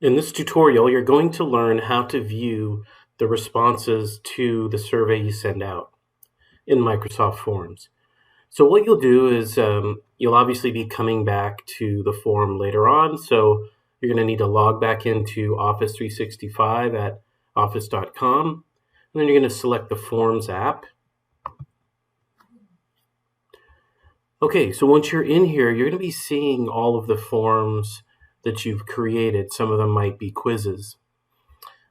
In this tutorial, you're going to learn how to view the responses to the survey you send out in Microsoft Forms. So what you'll do is you'll obviously be coming back to the form later on. So you're going to need to log back into Office 365 at office.com. And then you're going to select the Forms app. Okay, so once you're in here, you're going to be seeing all of the forms that you've created. Some of them might be quizzes.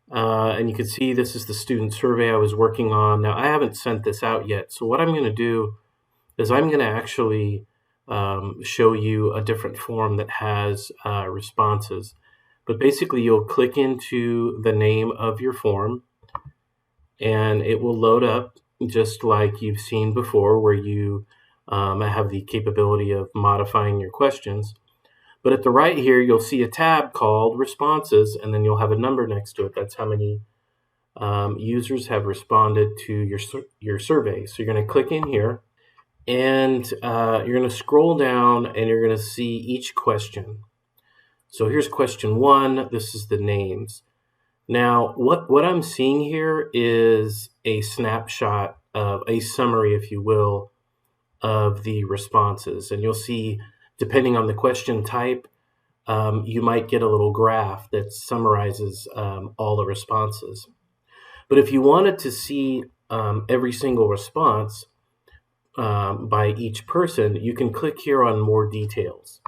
And you can see this is the student survey I was working on. Now, I haven't sent this out yet. So what I'm going to do is I'm going to actually show you a different form that has responses. But basically, you'll click into the name of your form, and it will load up just like you've seen before, where you have the capability of modifying your questions. But at the right here, you'll see a tab called Responses, and then you'll have a number next to it. That's how many users have responded to your survey. So you're going to click in here, and you're going to scroll down, and you're going to see each question. So here's question 1. This is the names. Now, what I'm seeing here is a snapshot of a summary, if you will, of the responses. And you'll see, depending on the question type, you might get a little graph that summarizes all the responses. But if you wanted to see every single response by each person, you can click here on More Details.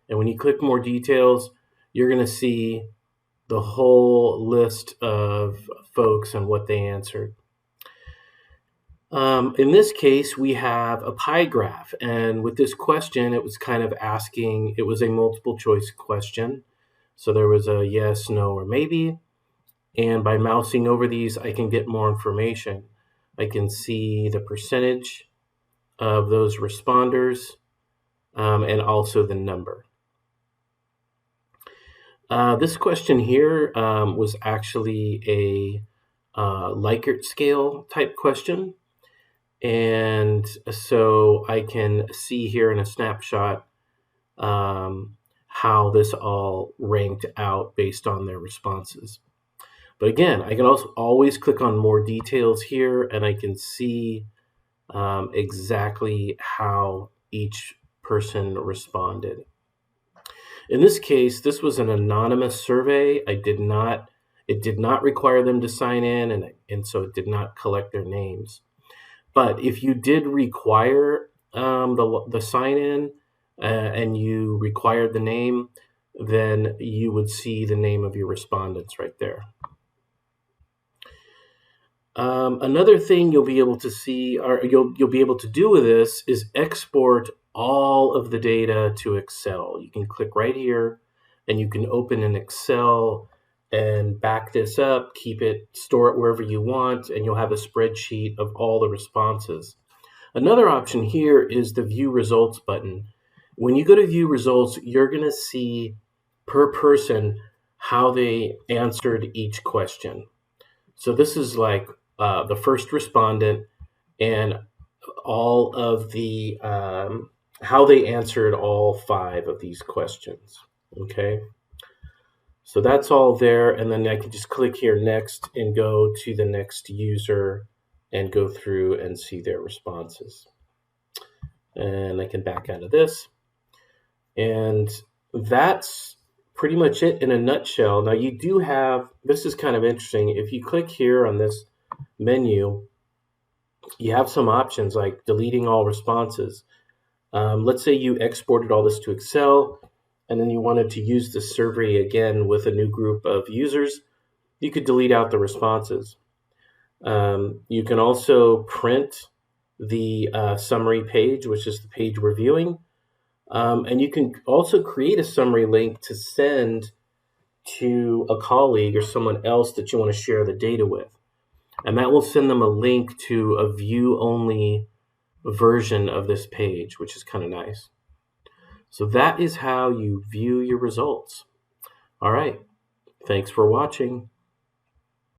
And when you click More Details, you're going to see the whole list of folks and what they answered. In this case, we have a pie graph, and with this question, it was kind of asking, it was a multiple choice question. So there was a yes, no, or maybe. And by mousing over these, I can get more information. I can see the percentage of those responders and also the number. This question here was actually a Likert scale type question. And so I can see here in a snapshot how this all ranked out based on their responses. But again, I can also always click on More Details here, and I can see exactly how each person responded. In this case, this was an anonymous survey. It did not require them to sign in, and so it did not collect their names. But if you did require the sign-in and you required the name, then you would see the name of your respondents right there. Another thing you'll be able to see, or you'll be able to do with this, is export all of the data to Excel. You can click right here, and you can open an Excel and back this up, keep it, store it wherever you want, and you'll have a spreadsheet of all the responses. Another option here is the View Results button. When you go to View Results, you're going to see per person how they answered each question. So this is like the first respondent and all of the how they answered all 5 of these questions. Okay. So that's all there, and then I can just click here next and go to the next user and go through and see their responses. And I can back out of this. And that's pretty much it in a nutshell. Now you do have, this is kind of interesting, if you click here on this menu, you have some options like deleting all responses. Let's say you exported all this to Excel, and then you wanted to use the survey again with a new group of users, you could delete out the responses. You can also print the summary page, which is the page we're viewing. And you can also create a summary link to send to a colleague or someone else that you want to share the data with. And that will send them a link to a view-only version of this page, which is kind of nice. So that is how you view your results. All right. Thanks for watching.